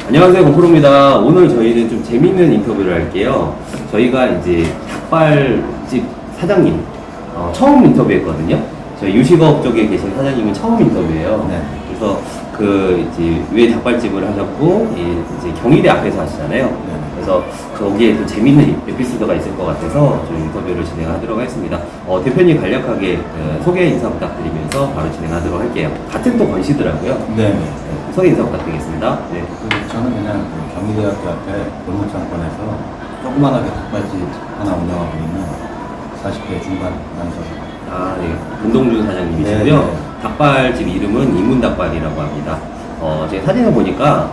안녕하세요, 공프로입니다. 오늘 저희는 좀 재밌는 인터뷰를 할게요. 저희가 이제 닭발집 사장님 처음 인터뷰했거든요. 저희 유식업 쪽에 계신 사장님은 처음 인터뷰예요. 네. 그래서 이제 왜 닭발집을 하셨고 이제 경희대 앞에서 하시잖아요. 네. 그래서 거기에 또 재밌는 에피소드가 있을 것 같아서 좀 인터뷰를 진행하도록 하겠습니다. 대표님 간략하게 소개 인사 부탁드리면서 바로 진행하도록 할게요. 같은 또 건시더라고요. 네. 소개 인사 부탁드리겠습니다. 네. 저는 그냥 경희대학교 앞에 골목상권에서 조그만하게 닭발집 하나 운영하고 있는 40대 중반 남성. 네. 문동준 사장님이시고요. 네, 네. 닭발집 이름은 이문닭발이라고 합니다. 제가 사진을 보니까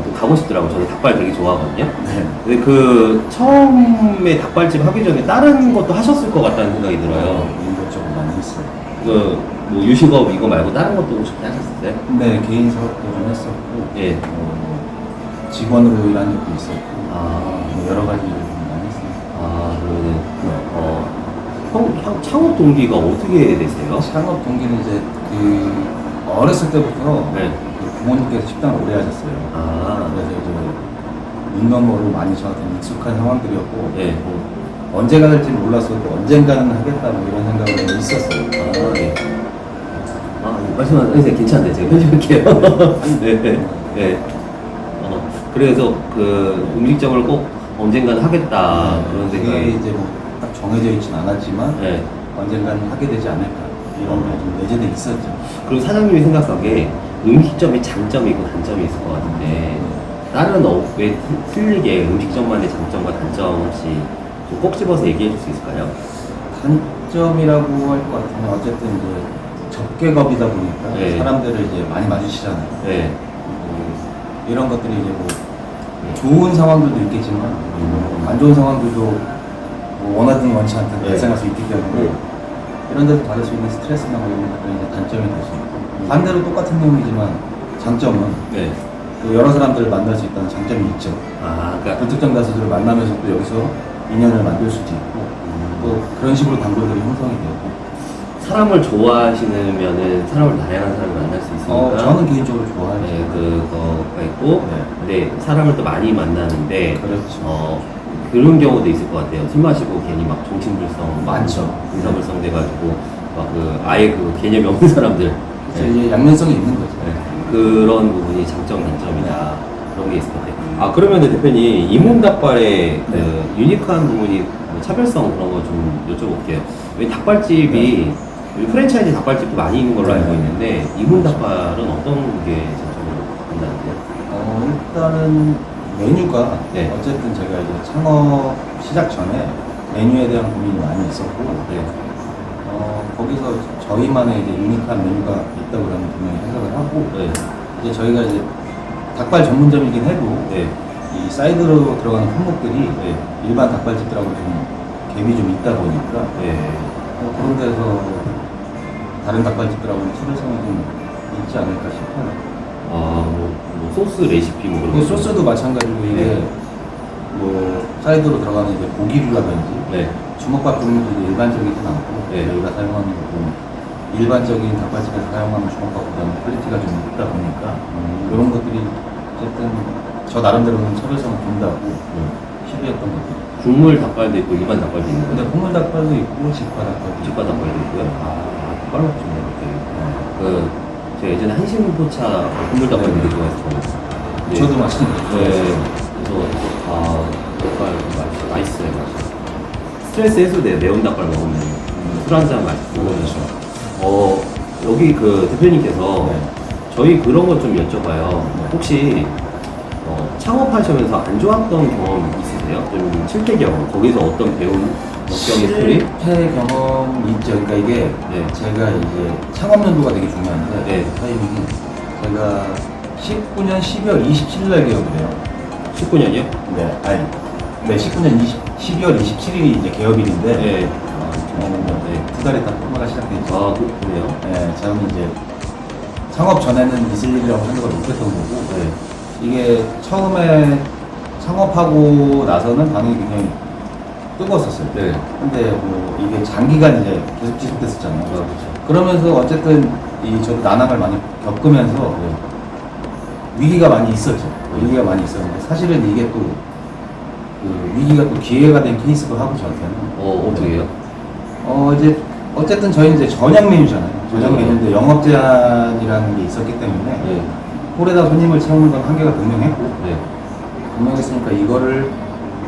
또 가고 싶더라고요. 저도 닭발 되게 좋아하거든요. 네. 근데 처음에 닭발집 하기 전에 다른 것도 하셨을 것 같다는 생각이 들어요. 이것저것 많이 했어요. 뭐 유식업 이거 말고 다른 것도 혹시 하셨어요? 네, 개인 사업도 좀 했었고, 예. 직원으로 일한 적도 있었고, 아, 뭐 여러 가지 일을 좀 많이 했어요. 그러면은, 창업 동기가 어떻게 되세요? 창업 동기는 이제 어렸을 때부터 네. 부모님께서 식당을 오래 하셨어요. 그래서 이제 눈너머로 많이 저한테는 익숙한 상황들이었고, 네. 언제가 될지 몰랐어도 언젠가는 하겠다 뭐 이런 생각은 있었어요. 네. 말씀하세요. 괜찮은데 제가 편집할게요. 네. 그래서 음식점을 꼭 언젠가는 하겠다 그런 그게 생각이. 이제 뭐 딱 정해져 있진 않았지만 네. 언젠가는 하게 되지 않을까 이런 게 좀 내재돼 있었죠. 그리고 사장님이 생각하기에 음식점의 장점이 있고 단점이 있을 것 같은데 다른 업에 틀리게 음식점만의 장점과 단점 혹시 좀 꼭 집어서 얘기해 줄 수 있을까요? 단점이라고 할 것 같으면 어쨌든 이제 접객업이다 보니까 네. 사람들을 이제 많이 마주치잖아요. 네. 이런 것들이 이제 뭐 좋은 상황들도 있겠지만 안 좋은 상황들도 뭐 원하든 원치 않든 네. 발생할 수 있기 때문에 이런 데서 받을 수 있는 스트레스나 뭐 이런 것들이 이제 단점이 될 수 있고 반대로 똑같은 내용이지만 장점은 네. 여러 사람들을 만날 수 있다는 장점이 있죠. 그러니까 불특정 다수들을 만나면서 또 여기서 인연을 만들 수도 있고 또 그런 식으로 단골들이 형성이 되고 사람을 좋아하시면은 사람을 다양한 사람을 만날 수 있으니까. 저는 개인적으로 좋아해요. 네, 그거가 있고. 네. 근데 사람을 또 많이 만나는데. 그렇죠. 그런 경우도 있을 것 같아요. 술 마시고 괜히 막 정신불성, 많죠. 인사불성 돼가지고 막 아예 개념이 없는 사람들. 그렇죠. 이제 양면성이 있는 거죠. 네. 그런 부분이 장점, 단점이다. 그런 게 있을 것 같아요. 그러면은 대표님, 이문닭발의 유니크한 부분이 뭐 차별성 그런 거 좀 여쭤볼게요. 왜 닭발집이 프랜차이즈 닭발집도 많이 있는 걸로 알고 있는데 이문닭발은 어떤 게 장점으로 본다는데요? 일단은 메뉴가 네. 어쨌든 제가 이제 창업 시작 전에 메뉴에 대한 고민이 많이 있었고 네. 거기서 저희만의 이제 유니크한 메뉴가 있다고 저는 분명히 생각을 하고 네. 이제 저희가 이제 닭발 전문점이긴 해도 네. 이 사이드로 들어가는 품목들이 네. 일반 닭발집들하고 좀 갭이 좀 있다 보니까 네. 그런 데서 다른 닭발집들하고는 차별성이 좀 있지 않을까 싶어요. 뭐 소스 레시피 뭐 그런 그 거. 소스도 마찬가지고 이게 네. 뭐 사이드로 들어가는 이제 고기류라든지 네. 주먹밥 종류도 일반적이진 않고 네. 저희가 사용하는 것도 일반적인 닭발집에서 사용하는 주먹밥보다는 퀄리티가 좀 높다 보니까 이런 것들이 어쨌든 저 나름대로는 차별성을 준다고 시도했던 거죠. 국물 닭발도 있고 일반 닭발도 있는 근데 거예요? 콩물 닭발도 있고 직화 닭발도 있고 직화 닭발도 있고요. 닭발 먹습니다. 제가 예전에 한신포차 국물 닭발 되게 좋아했어요. 네. 저도 마찬가지로 네. 좋아했어요. 그래서 닭발 맛있어요. 스트레스 해소돼요. 매운 닭발 먹으면 술 한잔 마시고. 그렇죠. 여기 대표님께서 네. 저희 그런 것 좀 여쭤봐요. 네. 혹시 창업하시면서 안 좋았던 경험 있으세요? 좀 실패 경험, 거기서 어떤 배운 역경의 스토리? 실패 경험이 있죠. 그러니까 이게 네. 제가 이제 창업 연도가 되게 중요한데 네. 타이밍이 제가 19년 12월 27일 날 개업을 해요. 19년이요? 네, 아니, 네, 19년 12월 27일이 이제 개업일인데, 네. 두 달에 딱 코로나가 시작됐죠. 그렇군요. 네, 저는 이제 창업 전에는 있을 일이라고 생각을 못했던 거고, 네. 이게 처음에 창업하고 나서는 반응이 굉장히 뜨거웠었어요. 네. 근데 뭐 이게 장기간 이제 계속 지속됐었잖아요. 그렇죠. 그러면서 어쨌든 저도 난항을 많이 겪으면서 위기가 많이 있었죠. 위기가 많이 있었는데 사실은 이게 또 그 위기가 또 기회가 된 케이스도 하고 저한테는. 어떻게 해요? 이제 어쨌든 저희는 이제 저녁 메뉴잖아요. 저녁 그렇죠. 메뉴인데 영업 제한이라는 게 있었기 때문에 네. 홀에다 손님을 채우는 건 한계가 분명했고 네. 분명했으니까 이거를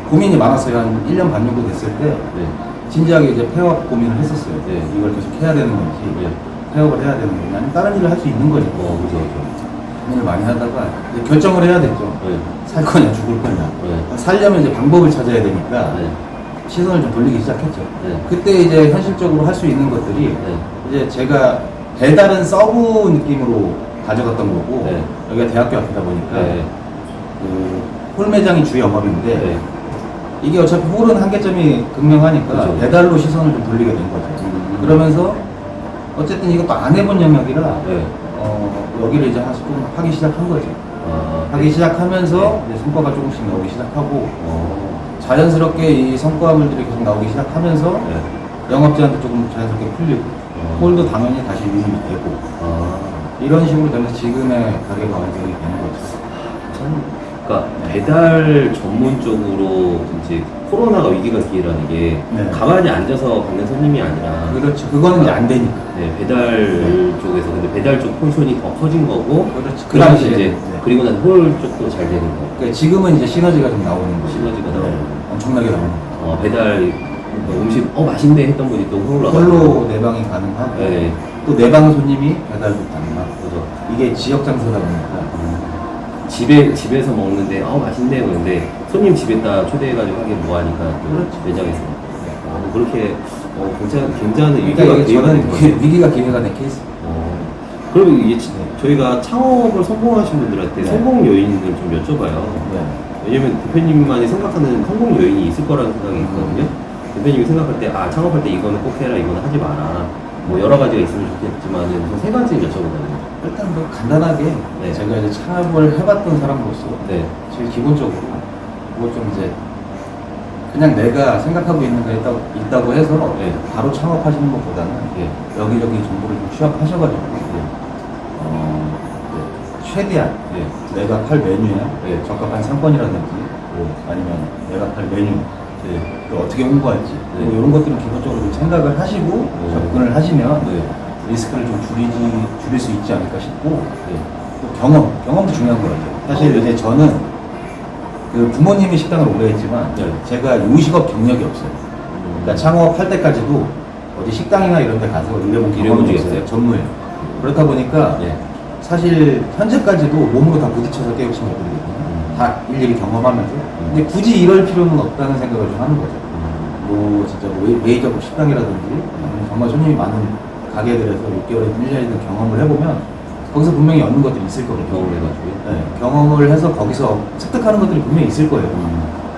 고민이 많았어요. 한 1년 반 정도 됐을 때 네. 진지하게 이제 폐업 고민을 했었어요. 네. 이걸 계속 해야 되는 건지 네. 폐업을 해야 되는 건지 아니면 다른 일을 할 수 있는 거지. 그죠. 고민을 많이 하다가 이제 결정을 해야 됐죠. 네. 살 거냐 죽을 거냐. 네. 살려면 이제 방법을 찾아야 되니까 네. 시선을 좀 돌리기 시작했죠. 네. 그때 이제 현실적으로 할 수 있는 것들이 네. 이제 제가 배달은 서브 느낌으로 가져갔던 거고 네. 여기가 대학교 앞이다 보니까 네. 홀 매장이 주 영업인데 네. 이게 어차피 홀은 한계점이 극명하니까 그렇죠. 배달로 시선을 좀 돌리게 된 거죠. 그러면서 어쨌든 이것도 안 해본 영역이라 네. 여기를 이제 하나씩 조금 하기 시작한 거죠. 아, 하기 시작하면서 네. 이제 성과가 조금씩 나오기 시작하고 어. 자연스럽게 이 성과물들이 계속 나오기 시작하면서 네. 영업 제한도 조금 자연스럽게 풀리고 홀도 당연히 다시 유입이 되고 이런 식으로 되면서 지금의 가게가 완성이 되는 거죠. 그러니까 배달 전문적으로 이제 코로나가 위기가 기회라는 게 네. 가만히 앉아서 받는 손님이 아니라 그렇죠. 그거는 이제 안 되니까. 네, 배달 쪽에서 근데 배달 쪽 포지션이 더 커진 거고 그렇죠. 그 그러면서 당시에. 이제 네. 그리고 나서 홀 쪽도 잘 되는 거. 그러니까 지금은 이제 시너지가 좀 나오는 거죠. 시너지가 나오는 거. 엄청나게 나오는 거죠. 배달 뭐 음식 맛있네 했던 분이 또 홀로 홀로 내방이 가능하고 네. 또 내방 손님이 배달도 가능하고 그죠. 이게 지역 장사다 보니까 집에서 먹는데 맛있네 그런데 손님 집에다 초대해가지고 하긴 뭐하니까 또 그렇죠. 매장에서 그렇게 괜찮은 그러니까 위기가 이게 기회가 저는 된 거예요. 위기가 기회가 된 케이스. 그러면 이게 저희가 창업을 성공하신 분들한테 네. 성공 요인을 좀 여쭤봐요. 네. 왜냐면 대표님만이 생각하는 성공 요인이 있을 거라는 생각이 있거든요. 대표님이 생각할 때 창업할 때 이거는 꼭 해라 이거는 하지 마라 뭐 여러 가지가 있으면 좋겠지만 우선 세 가지 여쭤보거든요. 일단 뭐 간단하게 네. 제가 이제 창업을 해봤던 사람으로서 네. 제일 기본적으로 뭐 좀 이제 그냥 내가 생각하고 있는 게 있다고 해서 네. 바로 창업하시는 것보다는 네. 여기저기 정보를 좀 취합하셔가지고 네. 최대한 네. 내가 팔 메뉴에 네. 적합한 상권이라든지 아니면 내가 팔 메뉴 네. 또 어떻게 홍보할지 네. 뭐 이런 것들은 기본적으로 좀 생각을 하시고 접근을 하시면 리스크를 좀 줄일 수 있지 않을까 싶고 네. 또 경험도 중요한 것 같아요. 사실 이제 저는 그 부모님이 식당을 오래 했지만 네. 제가 요식업 경력이 없어요. 그러니까 창업할 때까지도 어디 식당이나 이런 데 가서 일해본 경험이 적이 없어요. 없어요? 전무예요. 그렇다 보니까 네. 사실 현재까지도 몸으로 다 부딪혀서 깨우친 것들이거든요. 다 일일이 경험하면서. 근데 굳이 이럴 필요는 없다는 생각을 좀 하는 거죠. 뭐 진짜 뭐 메이저급 식당이라든지 아니면 정말 손님이 많은 가게들에서 6개월이든 1년이든 경험을 해보면 거기서 분명히 얻는 것들이 있을 거거든요. 경험을 해가지고. 네, 경험을 해서 거기서 습득하는 것들이 분명히 있을 거예요.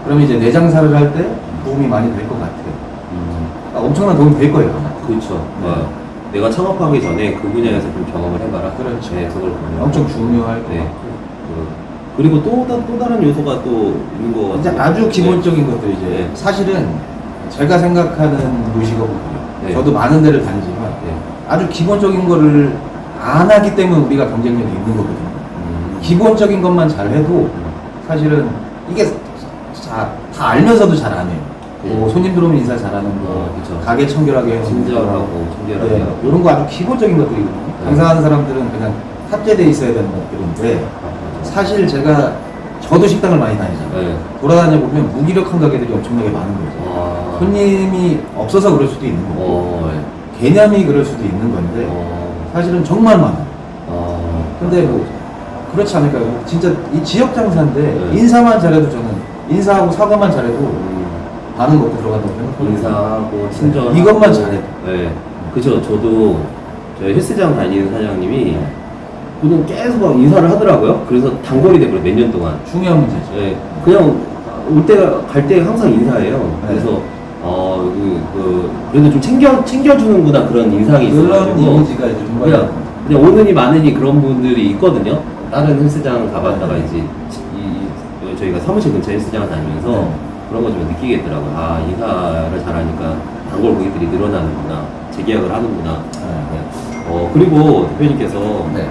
그러면 이제 내 장사를 할 때 도움이 많이 될 것 같아요. 엄청난 도움이 될 거예요. 아마. 그렇죠. 네. 내가 창업하기 전에 그 분야에서 좀 경험을 해봐라. 그렇죠. 네, 그걸 보면. 엄청 중요할 것 네. 같고. 그리고 또 다른 요소가 또 있는 거 이제 같아요. 아주 기본적인 것들 이제 네. 사실은 제가 생각하는 요식업은 그래요. 네. 저도 많은 데를 다니지만 네. 아주 기본적인 거를 안 하기 때문에 우리가 경쟁력이 있는 거거든요. 기본적인 것만 잘해도 사실은 이게 다 알면서도 잘 안 해요. 뭐 손님 들어오면 인사 잘하는 거, 그쵸. 가게 청결하게 해서 친절하고 청결하게 하고. 이런 거 아주 기본적인 것들이거든요. 장사하는 사람들은 그냥 탑재돼 있어야 되는 것들인데 사실 저도 식당을 많이 다니잖아요. 네. 돌아다녀 보면 무기력한 가게들이 엄청나게 많은 거죠. 손님이 없어서 그럴 수도 있는 거고 네. 개념이 그럴 수도 있는 건데 사실은 정말 많아요. 근데 뭐 그렇지 않을까요? 진짜 이 지역 장사인데 네. 인사만 잘해도 저는 인사하고 사과만 잘해도 반은 먹고 들어간다고 생각해요. 인사하고 친절 이것만 잘해도. 네. 그죠. 저도 저희 헬스장 다니는 사장님이 그냥 계속 막 인사를 하더라고요. 그래서 단골이 돼버려 몇 년 동안. 중요한 문제죠. 네. 그냥 갈 때 항상 인사해요. 네. 그래서 그래도 좀 챙겨주는구나 그런 인상이 그런 있어가지고 이미지가 이제 좀 그냥 오느니 마느니 그런 분들이 있거든요. 다른 헬스장 가봤다가 네. 이제 저희가 사무실 근처 헬스장을 다니면서 네. 그런 거 좀 느끼겠더라고요. 인사를 잘하니까 단골 고객들이 늘어나는구나, 재계약을 하는구나. 네. 그리고 대표님께서 네.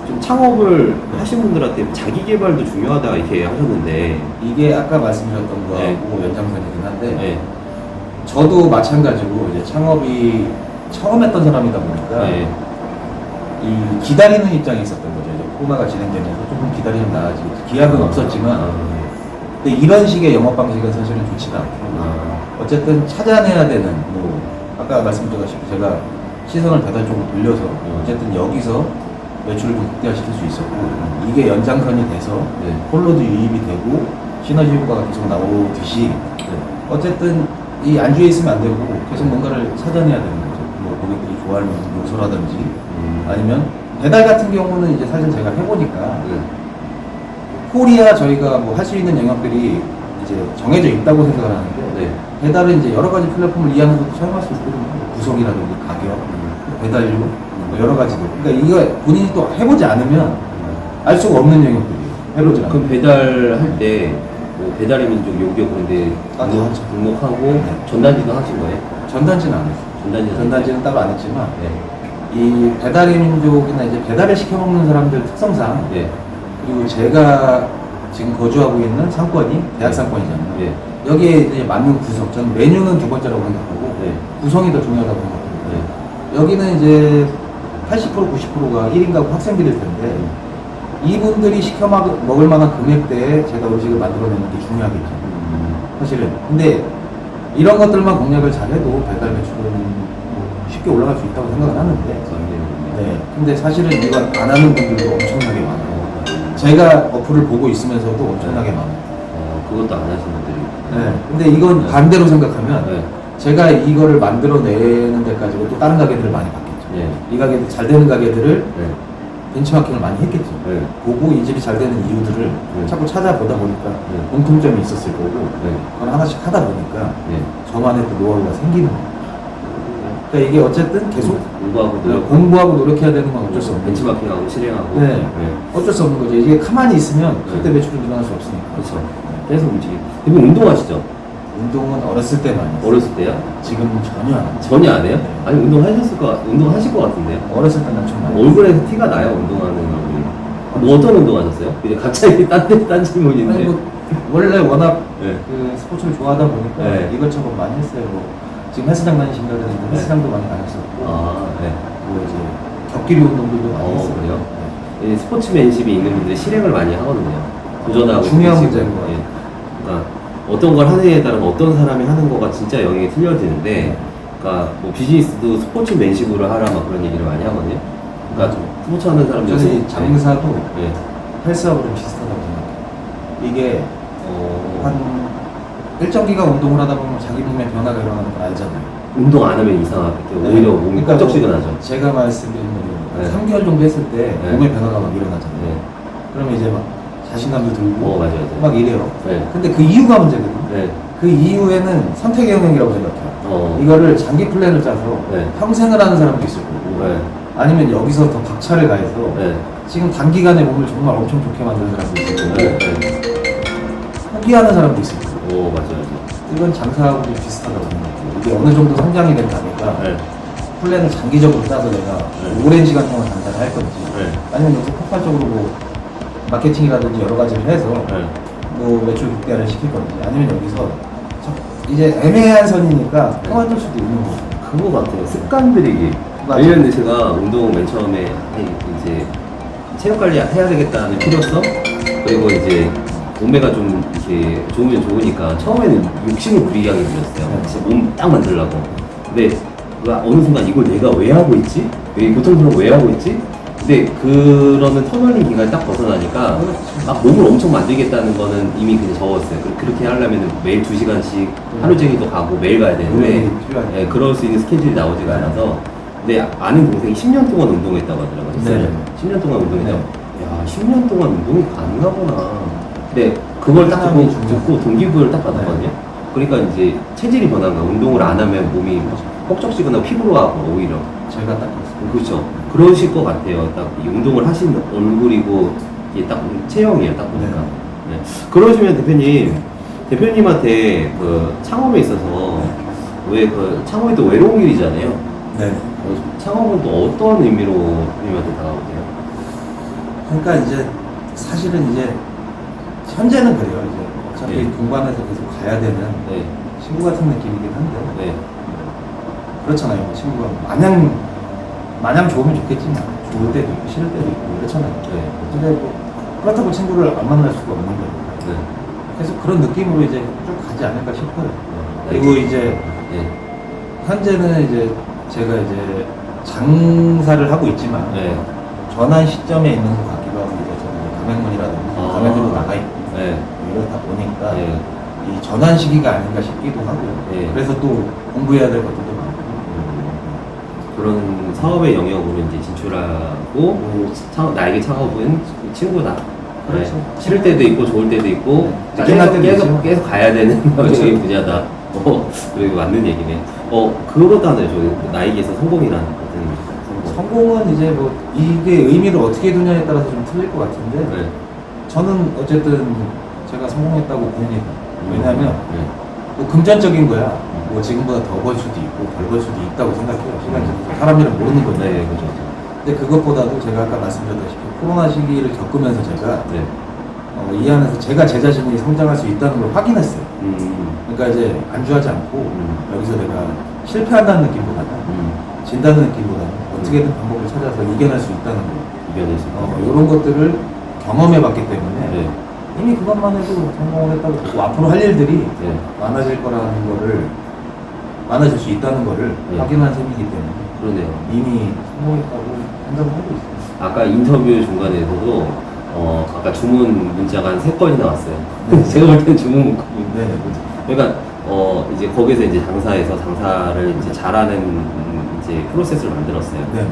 좀 창업을 하신 분들한테 자기 개발도 중요하다 이렇게 하셨는데. 이게 아까 말씀드렸던 거하고 네. 연장선이긴 한데 네. 저도 마찬가지로 이제 창업이 처음 했던 사람이다 보니까 네. 이 기다리는 입장에 있었던 거죠. 이제 코로나가 진행되면서 조금 기다리면 나아지. 기약은 없었지만 근데 이런 식의 영업 방식은 사실은 좋지가 않고 어쨌든 찾아내야 되는 뭐 아까 말씀드렸다시피 제가 시선을 배달 쪽으로 돌려서 어쨌든 여기서 매출을 좀 극대화시킬 수 있었고 이게 연장선이 돼서 네. 홀로도 유입이 되고 시너지 효과가 계속 나오듯이 어쨌든 이 안주에 있으면 안 되고 계속 뭔가를 찾아내야 되는 거죠. 뭐 고객들이 좋아할 만한 요소라든지 아니면 배달 같은 경우는 이제 사실 제가 해보니까 코리아 저희가 뭐 할 수 있는 영역들이 이제 정해져 있다고 생각을 하는데 네. 배달은 이제 여러 가지 플랫폼을 이해하면서도 사용할 수 있거든요. 구성이라든지 가격, 배달료 뭐 여러 가지들. 그러니까 이거 본인이 또 해보지 않으면 알 수가 없는 영역들이에요. 해보지 않으면. 그럼 배달할 때 뭐 배달의 민족 요기요 그런데 아, 네, 하죠. 등록하고 네. 전단지도 하신 거예요? 전단지는 안 했어요. 전단지는 따로 안 했지만 네. 이 배달의 민족이나 이제 배달을 시켜 먹는 사람들 특성상 네. 그리고 제가 지금 거주하고 있는 상권이 대학 상권이잖아요. 네. 여기에 이제 맞는 구성, 저는 메뉴는 두 번째라고 생각하고 네. 구성이 더 중요하다고 생각합니다. 네. 여기는 이제 80% 90%가 1인 가구 학생들일 텐데 이분들이 시켜 먹을 만한 금액대에 제가 음식을 만들어내는 게 중요하겠죠. 사실은. 근데 이런 것들만 공략을 잘해도 배달 매출은 뭐 쉽게 올라갈 수 있다고 생각을 하는데 네. 근데 사실은 이걸 안 하는 분들도 엄청나게 많아요. 제가 어플을 보고 있으면서도 엄청나게 많아요. 그것도 안 하시는 분들이. 네. 근데 이건 네. 반대로 생각하면 네. 제가 이거를 만들어내는 데까지도 또 다른 가게들을 많이 봤겠죠. 네. 이 가게들 잘 되는 가게들을 네. 벤치마킹을 많이 했겠죠. 네. 보고 이 집이 잘 되는 이유들을 네. 자꾸 찾아보다 보니까 네. 공통점이 있었을 거고 네. 그걸 하나씩 하다 보니까 네. 저만의 또 노하우가 생기는 거예요. 그러니까 이게 어쨌든 계속 공부하고 노력. 공부하고 노력해야 되는 건 어쩔 수 없는 거죠. 벤치마킹하고 실행하고. 네. 어쩔 수 없는 거죠. 이게 가만히 있으면 절대 네. 매출이 늘어날 수 없으니까. 그렇죠. 계속 움직이. 대표 운동하시죠? 운동은 어렸을 때 많이 했어요. 어렸을 때요? 지금은 전혀 안 해요. 전혀 안 해요? 네. 아니 운동하실 것 같은데요? 어렸을 때는 엄청 많이 얼굴에서 티가 나요 운동하는 얼굴이. 뭐 어떤 운동하셨어요? 근데 갑자기 딴 질문인데. 아니 뭐 원래 워낙 네. 그 스포츠를 좋아하다 보니까 네. 이것저것 많이 했어요. 뭐 지금 헬스장 다니신 분들은 헬스장도 많이 다녔었고 아, 네. 뭐 이제 격기류 운동들도 많이 했어요. 그래요? 이 스포츠맨십이 있는 분들이 실행을 많이 하거든요. 도전하고. 중요한 부딪히고. 문제인 거예요. 예. 그러니까 어떤 걸 하느냐에 따라 어떤 사람이 하는 거가 진짜 영역이 틀려지는데, 그러니까 뭐 비즈니스도 스포츠맨십으로 하라 막 그런 얘기를 많이 하거든요. 그러니까 스포츠 하는 사람들 저는 이 장사도 네. 헬스하고 좀 비슷하다고 생각해요. 이게 어, 한 일정 기간 운동을 하다 보면 자기 몸에 변화가 일어나는 걸 알잖아요. 운동 안 하면 이상하겠죠. 네. 오히려 몸이 그러니까 쩍지근하죠. 제가 말씀드린 대로 네. 3개월 정도 했을 때 네. 몸에 변화가 막 일어나잖아요. 네. 그러면 이제 막 자신감도 들고 맞아요. 막 이래요. 네. 근데 그 이유가 문제거든요. 네. 그 이후에는 선택의 영역이라고 생각해요. 이거를 장기 플랜을 짜서 네. 평생을 하는 사람도 있을 거고 네. 아니면 여기서 더 박차를 가해서 네. 지금 단기간에 몸을 정말 엄청 좋게 만드는 사람도 있을 거고 네. 네. 포기하는 사람도 있을 거고 맞아요. 이건 장사하고 좀 비슷하다고 생각해요. 이게 어느 정도 성장이 된 가게가 네. 플랜을 장기적으로 짜서 내가 네. 오랜 시간 동안 장사를 할 건지 네. 아니면 여기서 폭발적으로 뭐 마케팅이라든지 여러 가지를 해서 네. 뭐 매출 극대화를 시킬 건지 아니면 여기서 이제 애매한 선이니까 그만둘 수도 있는 거고 그거 같아요. 습관 들이기. 맞아요. 왜냐면 제가 운동 맨 처음에 이제 체력 관리 해야 되겠다는 필요성 그리고 이제 몸매가 좀 이렇게 좋으면 좋으니까 처음에는 욕심을 부리게 하게 들었어요. 진짜 몸 딱 만들려고. 근데 어느 순간 이걸 내가 왜 하고 있지? 이 고통스러운 거 왜 하고 있지? 근데 그러는 터널링 기간이 딱 벗어나니까 막 몸을 엄청 만들겠다는 거는 이미 그냥 적었어요. 그렇게 하려면 매일 2시간씩 하루 종일도 가고 매일 가야 되는데 필요하죠. 예, 그럴 수 있는 스케줄이 나오지가 않아서 근데 아는 동생이 10년 동안 운동했다고 하더라고요. 네. 10년 동안 운동했다고. 네. 야, 10년 동안 운동이 가능하구나. 근데 그걸 딱 듣고 동기부여를 딱 받았거든요. 그러니까 이제 체질이 변한 거야. 운동을 안 하면 몸이 뻑적지근하고 피부로하고 오히려. 제가 딱 그랬어요. 그렇죠. 그러실 것 같아요. 딱 이 운동을 하신 얼굴이고 이게 딱 체형이에요. 딱 보니까. 네. 그러시면 대표님한테 그 창업에 있어서 왜 그 창업이 또 외로운 일이잖아요. 네. 창업은 또 어떤 의미로 대표님한테 다가오세요? 그러니까 이제 사실은 이제 현재는 그래요. 이제 어차피 네. 동반해서 계속 가야 되는 네. 친구 같은 느낌이긴 한데 네. 그렇잖아요. 친구가 마냥 좋으면 좋겠지만 좋을 때도 있고 싫을 때도 있고 그렇잖아요. 네. 근데 뭐 그렇다고 친구를 안 만날 수가 없는 거예요. 네. 그래서 그런 느낌으로 이제 쭉 가지 않을까 싶어요. 네. 그리고 이제 네. 현재는 이제 제가 이제 장사를 하고 있지만 네. 전환 시점에 있는 것 같기도 하고 이제 저는 이제 가맹문이라든지 아. 가맹으로 나가 있고 네. 이렇다 보니까 네. 이 전환 시기가 아닌가 싶기도 하고요. 네. 그래서 또 공부해야 될 것들도 많고 그런 사업의 영역으로 이제 진출하고 나에게 창업은 친구다. 그렇죠. 네. 싫을 때도 있고 좋을 때도 있고 네. 짜증날 때도 계속 있지만. 계속 가야 되는 그렇죠. 영역의 분야다. 그리고 맞는 얘기네. 그것도 하나요. 저 나에게서 성공이라는 어떤 성공은 이제 뭐 이게 의미를 어떻게 두냐에 따라서 좀 틀릴 것 같은데 네. 저는 어쨌든 제가 성공했다고 봅니다. 왜냐하면 네. 뭐 금전적인 거야. 뭐 지금보다 더 벌 수도 있고 덜 벌 수도 있다고 생각해요. 시간이 사람 일은 모르는 거죠. 네, 그렇죠. 근데 그것보다도 제가 아까 말씀드렸다시피 코로나 시기를 겪으면서 제가 네. 이 안에서 제가 제 자신이 성장할 수 있다는 걸 확인했어요. 음. 그러니까 이제 안주하지 않고 여기서 내가 실패한다는 느낌보다는 음. 진다는 느낌보다는 어떻게든 방법을 찾아서 이겨낼 수 있다는 거. 이겨낼 수 있다. 이런 것들을 경험해봤기 때문에 네. 이미 그것만 해도 성공을 했다고 보고 앞으로 할 일들이 네. 많아질 거라는 거를 많아질 수 있다는 거를 네. 확인한 셈이기 때문에 그러네요. 이미 성공했다고 생각을 하고 있어요. 아까 인터뷰 중간에서도 아까 주문 문자가 한 3건이 나왔어요. 네. 제가 볼 때는 주문 문자. 네. 그러니까 이제 거기서 이제 장사를 이제 잘하는 이제 프로세스를 만들었어요. 네.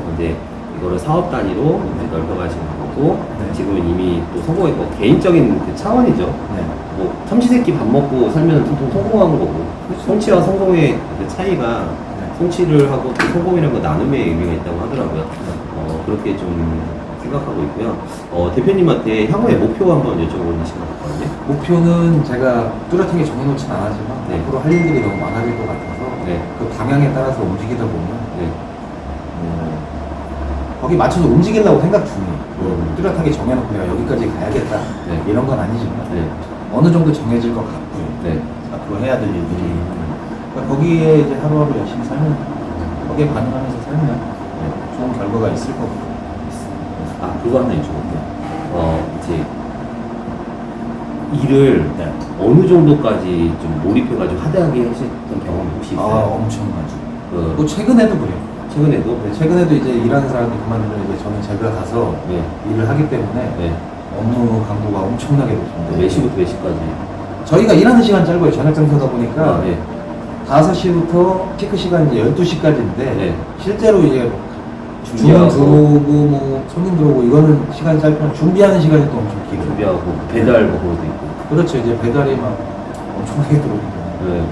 근데 이거를 사업 단위로 이제 넓혀가시는 거고 네. 지금은 이미 또 성공했고 개인적인 그 차원이죠. 네. 뭐 삼시세끼 밥 먹고 살면 보통 성공한 거고 성취와 성공의 그 차이가 네. 성취를 하고 또 성공이라는 건 나눔의 의미가 있다고 하더라고요. 그렇게 좀 생각하고 있고요. 대표님한테 향후의 목표 한번 여쭤보는 시간 있거든요. 목표는 제가 뚜렷하게 정해놓진 않았지만 네. 앞으로 할 일들이 너무 많아질 것 같아서 네. 그 방향에 따라서 움직이다 보면 네. 거기 맞춰서 움직이려고 생각 중이에요. 뚜렷하게 정해놓고 내가 여기까지 가야겠다 네. 이런 건 아니지만 네. 어느 정도 정해질 것 같고요. 네. 앞으로 해야 될 일들이 그러니까 거기에 이제 하루하루 열심히 살면 거기에 반응하면서 살면 좋은 결과가 있을 거고. 그거 하나 여쭤볼게요. 이제 일을 네. 어느 정도까지 좀 몰입해가지고 하드하게 하셨던 경험이 혹시 있어요? 엄청나죠. 그 뭐 최근에도 그래요. 최근에도? 네, 최근에도 이제 일하는 사람이 그만두면 이제 저는 제가 가서 네. 일을 하기 때문에 네. 업무 강도가 엄청나게 높습니다. 몇 시부터 몇 시까지? 저희가 일하는 시간 짧아요. 저녁 장사다 보니까 네. 5시부터 피크 시간 이제 12시까지인데 네. 실제로 이제 주문 준비하고. 들어오고 뭐 손님 들어오고 이거는 시간이 짧지만 준비하는 시간이 또 엄청 길어요. 준비하고 배달 먹어도 있고. 그렇죠. 이제 배달이 막 엄청나게 들어오기 때문에. 네.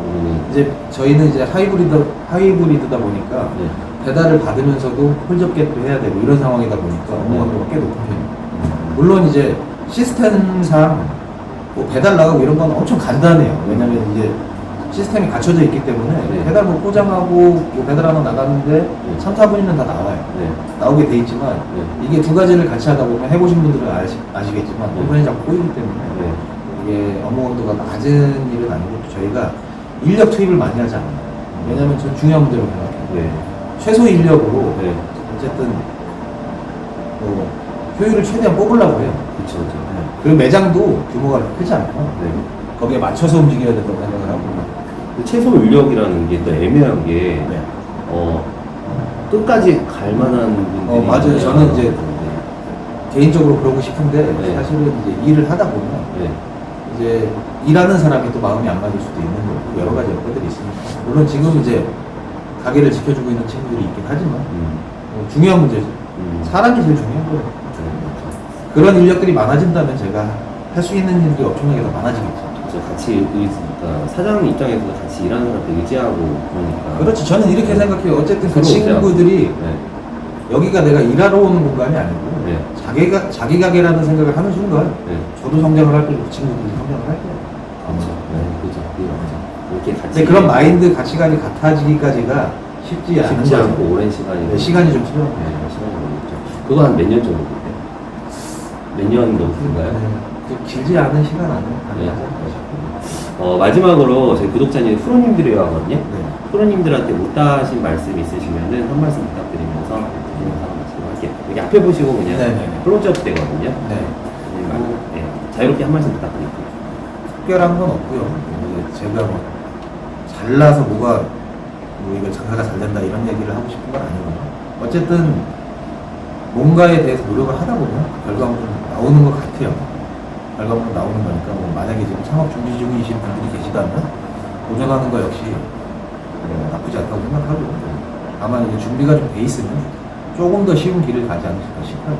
그러면은 이제 저희는 이제 하이브리드다 보니까 네. 배달을 받으면서도 홀접게도 해야 되고 이런 상황이다 보니까 업무 강도가 꽤 높은 편입니다. 음. 물론 이제 시스템상 뭐 배달 나가고 이런 건 엄청 간단해요. 왜냐면 이제 시스템이 갖춰져 있기 때문에 네. 배달 뭐 포장하고 뭐 배달 하나 나가는데 3, 4분이면 다 나와요. 네. 나오게 돼 있지만 네. 이게 두 가지를 같이 하다 보면 해보신 분들은 아시겠지만 네. 노선이 자꾸 꼬이기 때문에 네. 이게 업무 강도가 낮은 일은 아니고 저희가 인력 투입을 많이 하지 않아요. 왜냐면 전 중요한 문제로 생각해요. 네. 최소 인력으로 네. 어쨌든 뭐 효율을 최대한 뽑으려고 해요. 그쵸, 그쵸. 그리고 매장도 규모가 크지 않고 네. 거기에 맞춰서 움직여야 된다고 생각을 하고. 그 최소 인력이라는 게 또 애매한 게, 네. 끝까지 갈 만한 분들이. 맞아요. 저는 이제 개인적으로 그러고 싶은데 네. 사실은 이제 일을 하다 보면 네. 이제 일하는 사람이 또 마음이 안 맞을 수도 있는 거고 여러 가지 여건들이 있으니까. 물론 지금 이제 가게를 지켜주고 있는 친구들이 있긴 하지만 중요한 문제죠. 사람이 제일 중요한 거예요. 그런 인력들이 많아진다면 제가 할 수 있는 일들이 엄청나게 더 많아지겠죠. 그렇죠. 같이 그러니까 사장 입장에서도 같이 일하는 사람들 의지하고 그러니까. 그렇지. 저는 이렇게 생각해요. 어쨌든 그 서로 친구들이 네. 여기가 내가 일하러 오는 공간이 아니고 네. 자기 가게라는 생각을 하는 순간 네. 저도 성장을 할 거고 그 친구들도 성장을 할 거예요. 그렇죠. 네. 그렇죠. 이렇게 같이. 근데 그런 마인드 가치관이 같아지기까지가 쉽지 않은 쉽지 거죠. 않고 오랜 시간이. 네, 시간이 좀 필요합니다. 네, 시간이 걸리죠. 그거 한 몇 년 정도 돼요? 몇 년 정도 된가요? 그 길지 않은 시간 안에 네. 가능하지 않을까 싶어요. 마지막으로 저희 구독자님 프로님들이 와거든요. 네. 프로님들한테 못다하신 말씀 있으시면은 한 말씀 부탁드리면서 영상 말씀할게요. 여기 앞에 보시고 그냥 네네네. 클로즈업 되거든요. 네. 네. 자유롭게 한 말씀 부탁드릴게요. 특별한 건 없고요. 제가 뭐 잘나서 뭐가 뭐 이거 장사가 잘 된다 이런 얘기를 하고 싶은 건 아니고 어쨌든 뭔가에 대해서 노력을 하다 보면 결과물은 나오는 것 같아요. 결과물은 나오는 거니까 뭐 만약에 지금 창업 준비 중이신 분들이 계시다면 도전하는 거 역시 나쁘지 않다고 생각하고 다만 이제 준비가 좀 돼 있으면 조금 더 쉬운 길을 가지 않으실까 싶어요.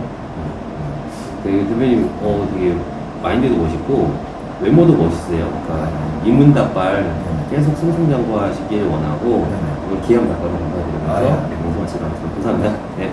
대표님 되게 마인드도 멋있고 외모도 멋있어요. 그러니까 이문답발 계속 승승장구하시길 원하고 네네. 오늘 기회한 답변을 감사드리면서 아, 예. 방송하시러 감사합니다. 네.